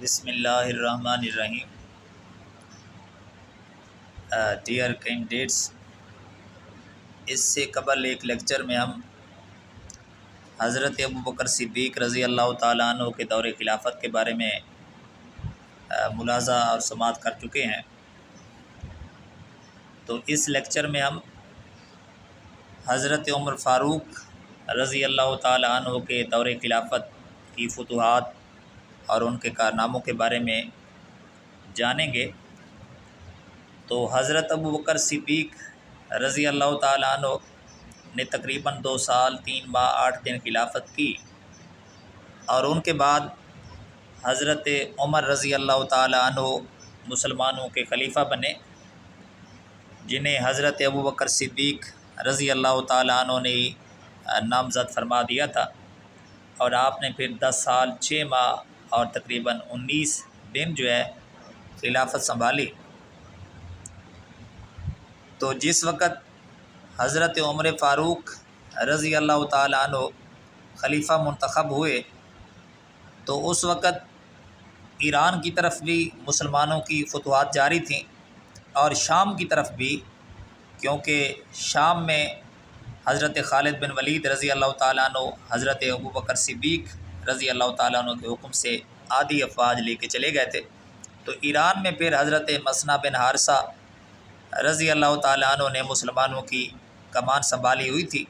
بسم اللہ الرحمن الرحیم۔ ڈیئر کینڈیڈیٹس، اس سے قبل ایک لیکچر میں ہم حضرت ابوبکر صدیق رضی اللہ تعالیٰ عنہ کے دور خلافت کے بارے میں ملاحظہ اور سماعت کر چکے ہیں۔ تو اس لیکچر میں ہم حضرت عمر فاروق رضی اللہ تعالیٰ عنہ کے دور خلافت کی فتوحات اور ان کے کارناموں کے بارے میں جانیں گے۔ تو حضرت ابوبکر صدیق رضی اللہ تعالیٰ عنہ نے تقریباً 2 سال 3 ماہ 8 دن خلافت کی، اور ان کے بعد حضرت عمر رضی اللہ تعالیٰ عنہ مسلمانوں کے خلیفہ بنے، جنہیں حضرت ابوبکر صدیق رضی اللہ تعالیٰ عنہ نے نامزد فرما دیا تھا، اور آپ نے پھر 10 سال 6 ماہ اور تقریباً 19 دن خلافت سنبھالی۔ تو جس وقت حضرت عمر فاروق رضی اللہ تعالیٰ عنہ خلیفہ منتخب ہوئے، تو اس وقت ایران کی طرف بھی مسلمانوں کی فتوحات جاری تھیں، اور شام کی طرف بھی، کیونکہ شام میں حضرت خالد بن ولید رضی اللہ تعالیٰ عنہ حضرت ابوبکر صدیق رضی اللہ تعالیٰ عنہ کے حکم سے آدھی افواج لے کے چلے گئے تھے۔ تو ایران میں پھر حضرت مسنا بن حارثہ رضی اللہ تعالیٰ عنہ نے مسلمانوں کی کمان سنبھالی ہوئی تھی،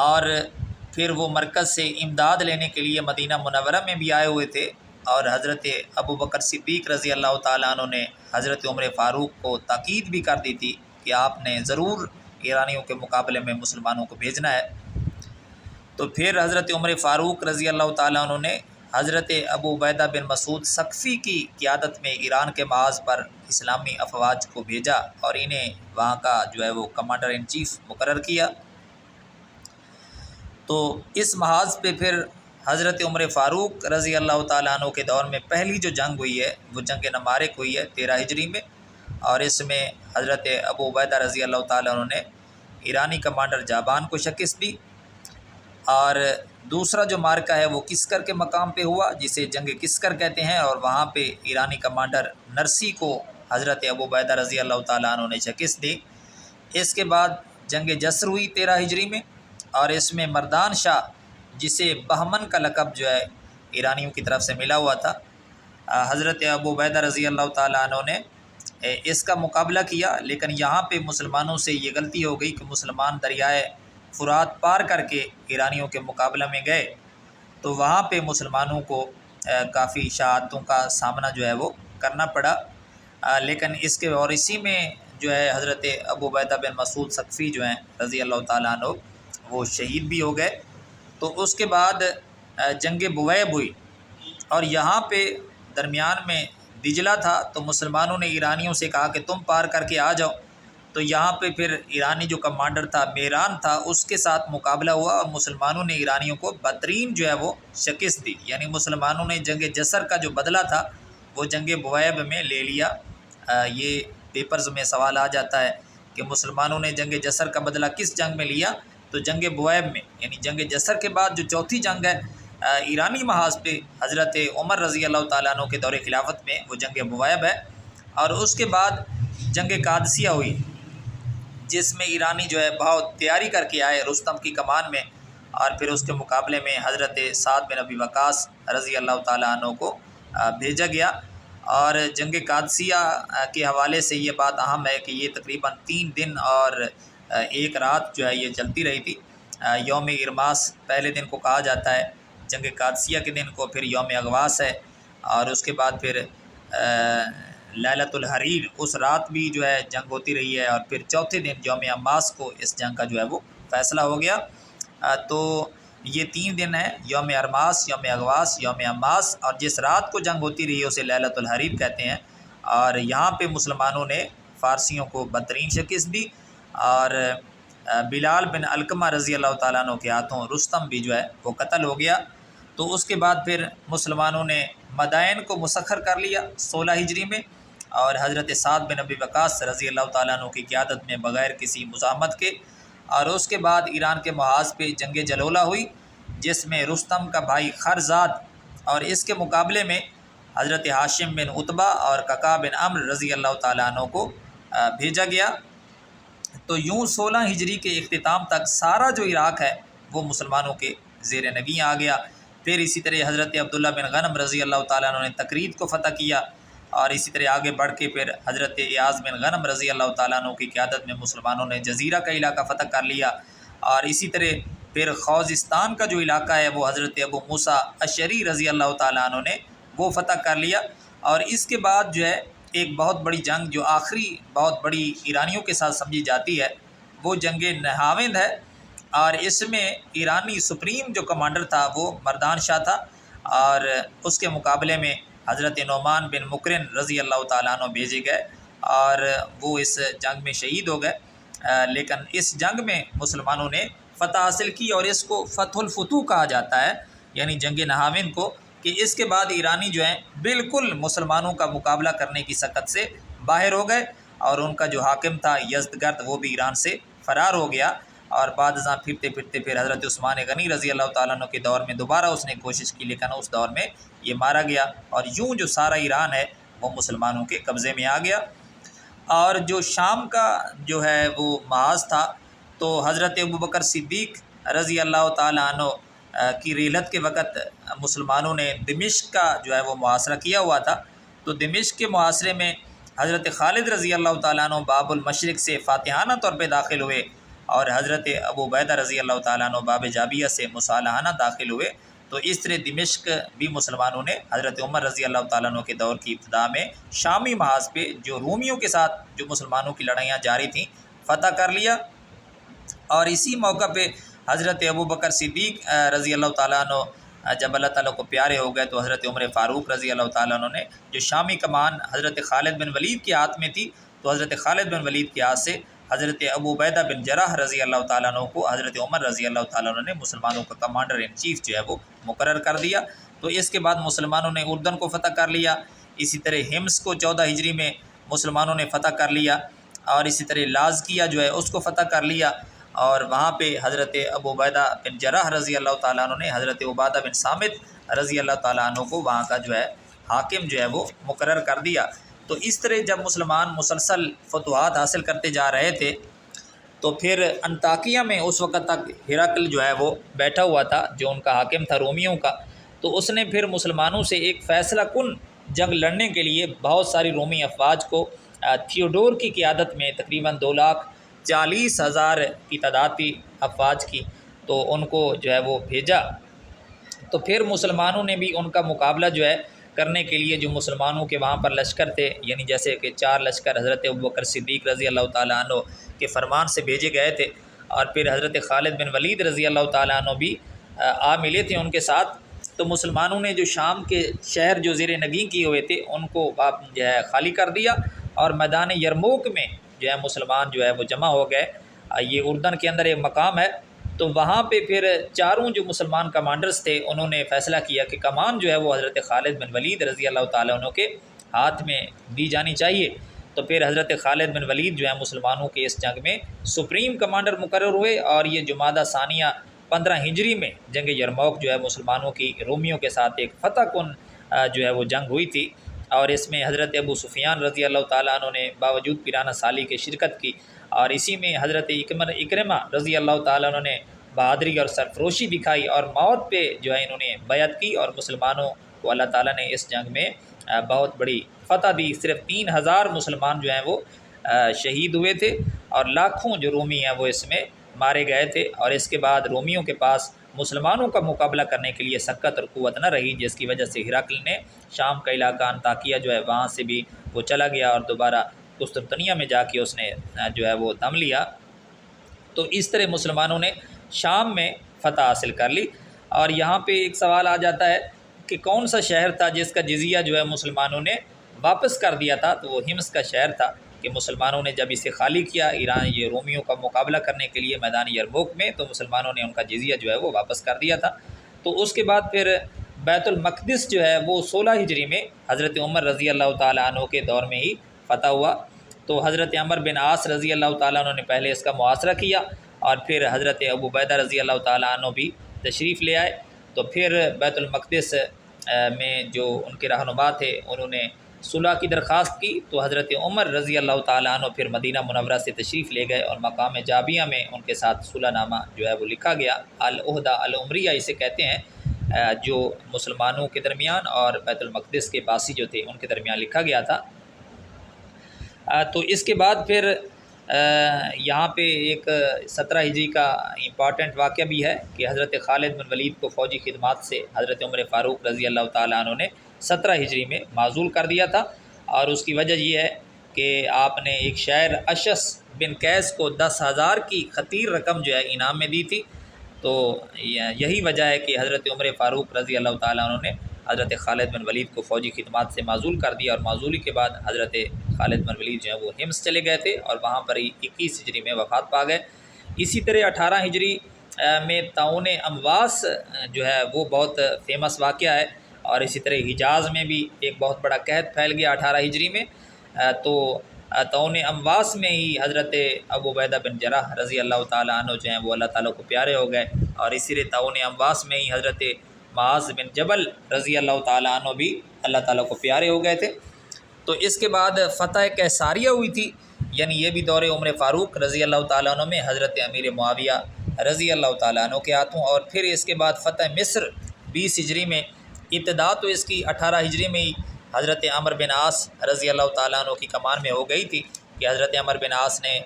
اور پھر وہ مرکز سے امداد لینے کے لیے مدینہ منورہ میں بھی آئے ہوئے تھے، اور حضرت ابوبکر صدیق رضی اللہ تعالیٰ عنہ نے حضرت عمر فاروق کو تاکید بھی کر دی تھی کہ آپ نے ضرور ایرانیوں کے مقابلے میں مسلمانوں کو بھیجنا ہے۔ تو پھر حضرت عمر فاروق رضی اللہ تعالیٰ عنہ نے حضرت ابو عبیدہ بن مسعود ثقفی کی قیادت میں ایران کے محاذ پر اسلامی افواج کو بھیجا، اور انہیں وہاں کا وہ کمانڈر ان چیف مقرر کیا۔ تو اس محاذ پہ پھر حضرت عمر فاروق رضی اللہ تعالیٰ عنہ کے دور میں پہلی جو جنگ ہوئی ہے وہ جنگ نمارق ہوئی ہے 13 ہجری میں، اور اس میں حضرت ابو عبیدہ رضی اللہ تعالیٰ عنہ نے ایرانی کمانڈر جابان کو شکست دی۔ اور دوسرا جو مارکہ ہے وہ کسکر کے مقام پہ ہوا، جسے جنگ کسکر کہتے ہیں، اور وہاں پہ ایرانی کمانڈر نرسی کو حضرت ابو عبیدہ رضی اللہ تعالیٰ عنہ نے شکست دی۔ اس کے بعد جنگ جسر ہوئی 13 ہجری میں، اور اس میں مردان شاہ، جسے بہمن کا لقب ایرانیوں کی طرف سے ملا ہوا تھا، حضرت ابو عبیدہ رضی اللہ تعالیٰ عنہ نے اس کا مقابلہ کیا، لیکن یہاں پہ مسلمانوں سے یہ غلطی ہو گئی کہ مسلمان دریائے فرات پار کر کے ایرانیوں کے مقابلہ میں گئے، تو وہاں پہ مسلمانوں کو کافی شہادتوں کا سامنا وہ کرنا پڑا۔ لیکن اس کے اور اسی میں حضرت ابو عبیدہ بن مسعود ثقفی رضی اللہ تعالیٰ عنہ وہ شہید بھی ہو گئے۔ تو اس کے بعد جنگ بویب ہوئی، اور یہاں پہ درمیان میں دجلہ تھا، تو مسلمانوں نے ایرانیوں سے کہا کہ تم پار کر کے آ جاؤ۔ تو یہاں پہ پھر ایرانی جو کمانڈر تھا میران تھا، اس کے ساتھ مقابلہ ہوا، اور مسلمانوں نے ایرانیوں کو بدترین وہ شکست دی۔ یعنی مسلمانوں نے جنگ جسر کا جو بدلہ تھا وہ جنگ بویب میں لے لیا۔ یہ پیپرز میں سوال آ جاتا ہے کہ مسلمانوں نے جنگ جسر کا بدلہ کس جنگ میں لیا؟ تو جنگ بویب میں، یعنی جنگ جسر کے بعد جو چوتھی جنگ ہے ایرانی محاذ پہ حضرت عمر رضی اللہ تعالیٰ عنہ کے دور خلافت میں، وہ جنگ بویب ہے۔ اور اس کے بعد جنگ قادسیہ ہوئی، جس میں ایرانی بہت تیاری کر کے آئے رستم کی کمان میں، اور پھر اس کے مقابلے میں حضرت سعد بن ابی وقاص رضی اللہ تعالیٰ عنہ کو بھیجا گیا۔ اور جنگ قادسیہ کے حوالے سے یہ بات اہم ہے کہ یہ تقریباً 3 دن اور 1 رات یہ چلتی رہی تھی۔ یوم ارماس پہلے دن کو کہا جاتا ہے، جنگ قادسیہ کے دن کو پھر یوم اغواس ہے، اور اس کے بعد پھر لیلۃ الحریر اس رات بھی جنگ ہوتی رہی ہے، اور پھر چوتھے دن یوم اماس کو اس جنگ کا وہ فیصلہ ہو گیا۔ تو یہ 3 دن ہیں، یوم ارماس، یوم اغواس، یوم اماس، اور جس رات کو جنگ ہوتی رہی ہے اسے لیلۃ الحریر کہتے ہیں۔ اور یہاں پہ مسلمانوں نے فارسیوں کو بدترین شکست دی، اور بلال بن علقمہ رضی اللہ تعالیٰ عنہ کے ہاتھوں رستم بھی وہ قتل ہو گیا۔ تو اس کے بعد پھر مسلمانوں نے مدائن کو مسخر کر لیا 16 ہجری میں، اور حضرت سعد بن ابی وقاص رضی اللہ تعالیٰ عنہ کی قیادت میں بغیر کسی مزاحمت کے، اور اس کے بعد ایران کے محاذ پہ جنگ جلولہ ہوئی، جس میں رستم کا بھائی خرزاد اور اس کے مقابلے میں حضرت ہاشم بن عتبہ اور ققا بن عمرو رضی اللہ تعالیٰ عنہ کو بھیجا گیا۔ تو یوں 16 ہجری کے اختتام تک سارا جو عراق ہے وہ مسلمانوں کے زیر نگین آ گیا۔ پھر اسی طرح حضرت عبداللہ بن غنم رضی اللہ تعالیٰ عنہ نے تکرید کو فتح کیا، اور اسی طرح آگے بڑھ کے پھر حضرت ایاز بن غنم رضی اللہ تعالیٰ عنہ کی قیادت میں مسلمانوں نے جزیرہ کا علاقہ فتح کر لیا، اور اسی طرح پھر خوزستان کا جو علاقہ ہے وہ حضرت ابو موسیٰ اشعری رضی اللہ تعالیٰ عنہ نے وہ فتح کر لیا۔ اور اس کے بعد جو ہے ایک بہت بڑی جنگ جو آخری بہت بڑی ایرانیوں کے ساتھ سمجھی جاتی ہے وہ جنگ نہاوند ہے، اور اس میں ایرانی سپریم جو کمانڈر تھا وہ مردان شاہ تھا، اور اس کے مقابلے میں حضرت نعمان بن مکرن رضی اللہ تعالیٰ عنہ بھیجے گئے، اور وہ اس جنگ میں شہید ہو گئے۔ لیکن اس جنگ میں مسلمانوں نے فتح حاصل کی، اور اس کو فتح الفتوح کہا جاتا ہے، یعنی جنگ نہاوند کو، کہ اس کے بعد ایرانی جو ہیں بالکل مسلمانوں کا مقابلہ کرنے کی سکت سے باہر ہو گئے، اور ان کا جو حاکم تھا یزدگرد وہ بھی ایران سے فرار ہو گیا، اور بعد ازاں پھرتے پھرتے پھر حضرت عثمان غنی رضی اللہ تعالیٰ عنہ کے دور میں دوبارہ اس نے کوشش کی، لیکن اس دور میں یہ مارا گیا، اور یوں جو سارا ایران ہے وہ مسلمانوں کے قبضے میں آ گیا۔ اور جو شام کا جو ہے وہ محاذ تھا، تو حضرت ابوبکر صدیق رضی اللہ تعالیٰ عنہ کی رحلت کے وقت مسلمانوں نے دمشق کا جو ہے وہ محاصرہ کیا ہوا تھا۔ تو دمشق کے محاصرے میں حضرت خالد رضی اللہ تعالیٰ عنہ باب المشرق سے فاتحانہ طور پہ داخل ہوئے، اور حضرت ابو عبیدہ رضی اللہ تعالیٰ عنہ باب جابیہ سے مصالحانہ داخل ہوئے۔ تو اس طرح دمشق بھی مسلمانوں نے حضرت عمر رضی اللہ تعالیٰ عنہ کے دور کی ابتدا میں شامی محاذ پہ جو رومیوں کے ساتھ جو مسلمانوں کی لڑائیاں جاری تھیں فتح کر لیا۔ اور اسی موقع پہ حضرت ابوبکر صدیق رضی اللہ تعالیٰ عنہ جب اللہ تعالیٰ کو پیارے ہو گئے، تو حضرت عمر فاروق رضی اللہ تعالیٰ عنہ نے جو شامی کمان حضرت خالد بن ولید کے ہاتھ میں تھی، تو حضرت خالد بن ولید کے ہاتھ سے حضرت ابو عبیدہ بن جراح رضی اللہ تعالیٰ عنہ کو حضرت عمر رضی اللہ تعالیٰ عنہ نے مسلمانوں کا کمانڈر ان چیف جو ہے وہ مقرر کر دیا۔ تو اس کے بعد مسلمانوں نے اردن کو فتح کر لیا، اسی طرح ہمس کو 14 ہجری میں مسلمانوں نے فتح کر لیا، اور اسی طرح لازکیہ جو ہے اس کو فتح کر لیا، اور وہاں پہ حضرت ابو عبیدہ بن جراح رضی اللہ تعالیٰ عنہ نے حضرت عبادہ بن صامت رضی اللہ تعالیٰ عنہ کو وہاں کا جو ہے حاکم جو ہے وہ مقرر کر دیا۔ تو اس طرح جب مسلمان مسلسل فتوحات حاصل کرتے جا رہے تھے، تو پھر انطاکیہ میں اس وقت تک ہرقل جو ہے وہ بیٹھا ہوا تھا جو ان کا حاکم تھا رومیوں کا، تو اس نے پھر مسلمانوں سے ایک فیصلہ کن جنگ لڑنے کے لیے بہت ساری رومی افواج کو تھیوڈور کی قیادت میں تقریباً 2,40,000 کی تعداد تھی افواج کی، تو ان کو جو ہے وہ بھیجا۔ تو پھر مسلمانوں نے بھی ان کا مقابلہ جو ہے کرنے کے لیے جو مسلمانوں کے وہاں پر لشکر تھے، یعنی جیسے کہ 4 لشکر حضرت ابوبکر صدیق رضی اللہ تعالیٰ عنہ کے فرمان سے بھیجے گئے تھے، اور پھر حضرت خالد بن ولید رضی اللہ تعالیٰ عنہ بھی آ ملے تھے ان کے ساتھ۔ تو مسلمانوں نے جو شام کے شہر جو زیر نگین کیے ہوئے تھے ان کو جو ہے خالی کر دیا، اور میدان یرموک میں جو ہے مسلمان جو ہے وہ جمع ہو گئے۔ یہ اردن کے اندر ایک مقام ہے، تو وہاں پہ پھر چاروں جو مسلمان کمانڈرز تھے انہوں نے فیصلہ کیا کہ کمان جو ہے وہ حضرت خالد بن ولید رضی اللہ تعالیٰ عنہ کے ہاتھ میں دی جانی چاہیے۔ تو پھر حضرت خالد بن ولید جو ہے مسلمانوں کے اس جنگ میں سپریم کمانڈر مقرر ہوئے، اور یہ جمادہ ثانیہ 15 ہجری میں جنگ یرموک جو ہے مسلمانوں کی رومیوں کے ساتھ ایک فتح کن جو ہے وہ جنگ ہوئی تھی، اور اس میں حضرت ابو سفیان رضی اللہ تعالیٰ عنہ نے باوجود پیرانہ سالی کے شرکت کی، اور اسی میں حضرت اکرمہ رضی اللہ تعالیٰ عنہ نے بہادری اور سرفروشی دکھائی، اور موت پہ جو ہے انہوں نے بیعت کی، اور مسلمانوں کو اللہ تعالیٰ نے اس جنگ میں بہت بڑی فتح دی۔ صرف 3,000 مسلمان جو ہیں وہ شہید ہوئے تھے، اور لاکھوں جو رومی ہیں وہ اس میں مارے گئے تھے، اور اس کے بعد رومیوں کے پاس مسلمانوں کا مقابلہ کرنے کے لیے سکت اور قوت نہ رہی، جس کی وجہ سے ہرقل نے شام کا علاقہ انطاکیہ جو ہے وہاں سے بھی وہ چلا گیا، اور دوبارہ قسطنطنیہ میں جا کے اس نے جو ہے وہ دم لیا۔ تو اس طرح مسلمانوں نے شام میں فتح حاصل کر لی۔ اور یہاں پہ ایک سوال آ جاتا ہے کہ کون سا شہر تھا جس کا جزیہ جو ہے مسلمانوں نے واپس کر دیا تھا؟ تو وہ ہمس کا شہر تھا کہ مسلمانوں نے جب اسے خالی کیا ایران یہ رومیوں کا مقابلہ کرنے کے لیے میدان یرموک میں، تو مسلمانوں نے ان کا جزیہ جو ہے وہ واپس کر دیا تھا۔ تو اس کے بعد پھر بیت المقدس جو ہے وہ 16 ہجری میں حضرت عمر رضی اللہ تعالیٰ عنہ کے دور میں ہی فتح ہوا۔ تو حضرت عمر بن عاص رضی اللہ تعالیٰ عنہ نے پہلے اس کا محاصرہ کیا، اور پھر حضرت ابو عبیدہ رضی اللہ تعالیٰ عنہ بھی تشریف لے آئے۔ تو پھر بیت المقدس میں جو ان کے رہنما تھے انہوں نے صلح کی درخواست کی، تو حضرت عمر رضی اللہ تعالیٰ عنہ پھر مدینہ منورہ سے تشریف لے گئے اور مقام جابیہ میں ان کے ساتھ صلح نامہ جو ہے وہ لکھا گیا۔ العہدہ العمریہ اسے کہتے ہیں، جو مسلمانوں کے درمیان اور بیت المقدس کے باسی جو تھے ان کے درمیان لکھا گیا تھا۔ تو اس کے بعد پھر یہاں پہ ایک 17 ہجری کا امپارٹنٹ واقعہ بھی ہے کہ حضرت خالد بن ولید کو فوجی خدمات سے حضرت عمر فاروق رضی اللہ تعالیٰ عنہ نے 17 ہجری میں معزول کر دیا تھا، اور اس کی وجہ یہ ہے کہ آپ نے ایک شاعر اشس بن قیس کو 10,000 کی خطیر رقم جو ہے انعام میں دی تھی۔ تو یہی وجہ ہے کہ حضرت عمر فاروق رضی اللہ تعالیٰ عنہ نے حضرت خالد بن ولید کو فوجی خدمات سے معزول کر دیا، اور معزولی کے بعد حضرت خالد بن ولید جو ہے وہ حمص چلے گئے تھے اور وہاں پر 21 ہجری میں وفات پا گئے۔ اسی طرح 18 ہجری میں طاعون امواس جو ہے وہ بہت فیمس واقعہ ہے، اور اسی طرح حجاز میں بھی ایک بہت بڑا قحط پھیل گیا 18 ہجری میں۔ تو طاعون امواس میں ہی حضرت ابو عبیدہ بن جراح رضی اللہ تعالیٰ عنہ جو ہیں وہ اللہ تعالیٰ کو پیارے ہو گئے، اور اسی طرح طاعون امواس میں ہی حضرت معاذ بن جبل رضی اللہ تعالیٰ عنہ بھی اللہ تعالیٰ کو پیارے ہو گئے تھے۔ تو اس کے بعد فتح قیصاریہ ہوئی تھی، یعنی یہ بھی دور عمر فاروق رضی اللہ تعالیٰ عنہ میں حضرت امیر معاویہ رضی اللہ تعالیٰ عنہ کے ہاتھوں، اور پھر اس کے بعد فتح مصر 20 ہجری میں۔ ابتدا تو اس کی 18 ہجری میں ہی حضرت عمرو بن عاص رضی اللہ تعالیٰ عنہ کی کمان میں ہو گئی تھی کہ حضرت عمرو بن عاص نے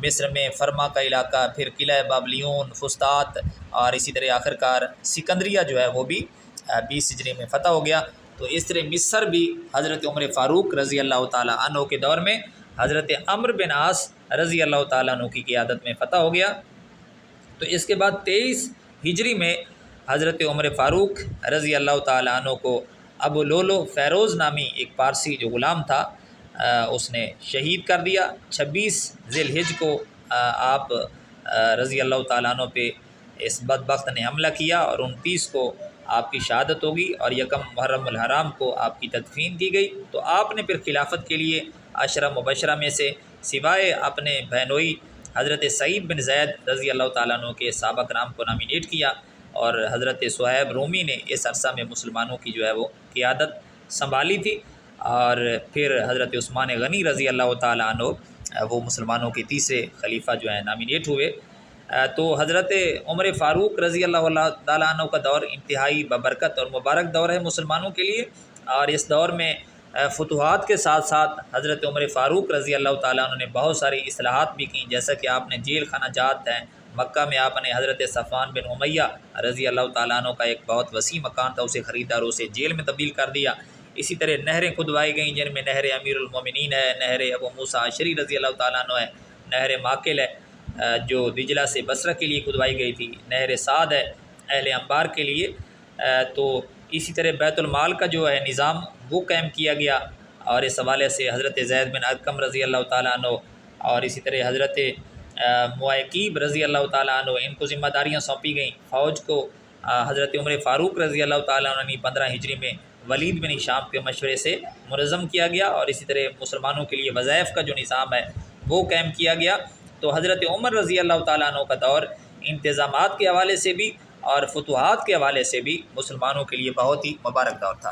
مصر میں فرما کا علاقہ، پھر قلعہ بابلیون، فسطاط، اور اسی طرح آخر کار سکندریہ جو ہے وہ بھی 20 ہجری میں فتح ہو گیا۔ تو اس طرح مصر بھی حضرت عمر فاروق رضی اللہ تعالیٰ عنہ کے دور میں حضرت عمرو بن عاص رضی اللہ تعالیٰ عنہ کی قیادت میں فتح ہو گیا۔ تو اس کے بعد 23 ہجری میں حضرت عمر فاروق رضی اللہ تعالیٰ عنہ کو ابو لولو فیروز نامی ایک پارسی جو غلام تھا اس نے شہید کر دیا۔ 26 ذی الحجہ کو آپ رضی اللہ تعالیٰ عنہ پہ اس بدبخت نے حملہ کیا، اور 29 کو آپ کی شہادت ہوگی، اور 1 محرم الحرام کو آپ کی تدفین کی گئی۔ تو آپ نے پھر خلافت کے لیے عشرہ مبشرہ میں سے سوائے اپنے بہنوئی حضرت سعید بن زید رضی اللہ تعالیٰ عنہ کے صحابہ کرام کو نامینیٹ کیا، اور حضرت صہیب رومی نے اس عرصہ میں مسلمانوں کی جو ہے وہ قیادت سنبھالی تھی، اور پھر حضرت عثمان غنی رضی اللہ تعالیٰ عنہ وہ مسلمانوں کے تیسرے خلیفہ جو ہیں نامینیٹ ہوئے۔ تو حضرت عمر فاروق رضی اللہ تعالیٰ عنہ کا دور انتہائی ببرکت اور مبارک دور ہے مسلمانوں کے لیے، اور اس دور میں فتوحات کے ساتھ ساتھ حضرت عمر فاروق رضی اللہ تعالیٰ عنہ نے بہت ساری اصلاحات بھی کیں، جیسا کہ آپ نے جیل خانہ جات ہیں مکہ میں، آپ نے حضرت صفوان بن امیہ رضی اللہ تعالیٰ عنہ کا ایک بہت وسیع مکان تھا اسے خریدا اور اسے جیل میں تبدیل کر دیا۔ اسی طرح نہریں کھدوائی گئیں جن میں نہر امیر المومنین ہے، نہر ابو موسیٰ اشعری رضی اللہ تعالیٰ عنہ ہے، نہر ماکل ہے جو دجلہ سے بصرہ کے لیے کھدوائی گئی تھی، نہر سعد ہے اہل انبار کے لیے۔ تو اسی طرح بیت المال کا جو ہے نظام وہ قائم کیا گیا، اور اس حوالے سے حضرت زید بن ارقم رضی اللہ تعالیٰ عنہ اور اسی طرح حضرت معیقیب رضی اللہ تعالیٰ عنہ ان کو ذمہ داریاں سونپی گئیں۔ فوج کو حضرت عمر فاروق رضی اللہ تعالیٰ عنہ نے 15 ہجری میں ولید بن ہشام کے مشورے سے منظم کیا گیا، اور اسی طرح مسلمانوں کے لیے وظائف کا جو نظام ہے وہ قائم کیا گیا۔ تو حضرت عمر رضی اللہ تعالیٰ عنہ کا دور انتظامات کے حوالے سے بھی اور فتوحات کے حوالے سے بھی مسلمانوں کے لیے بہت ہی مبارک دور تھا۔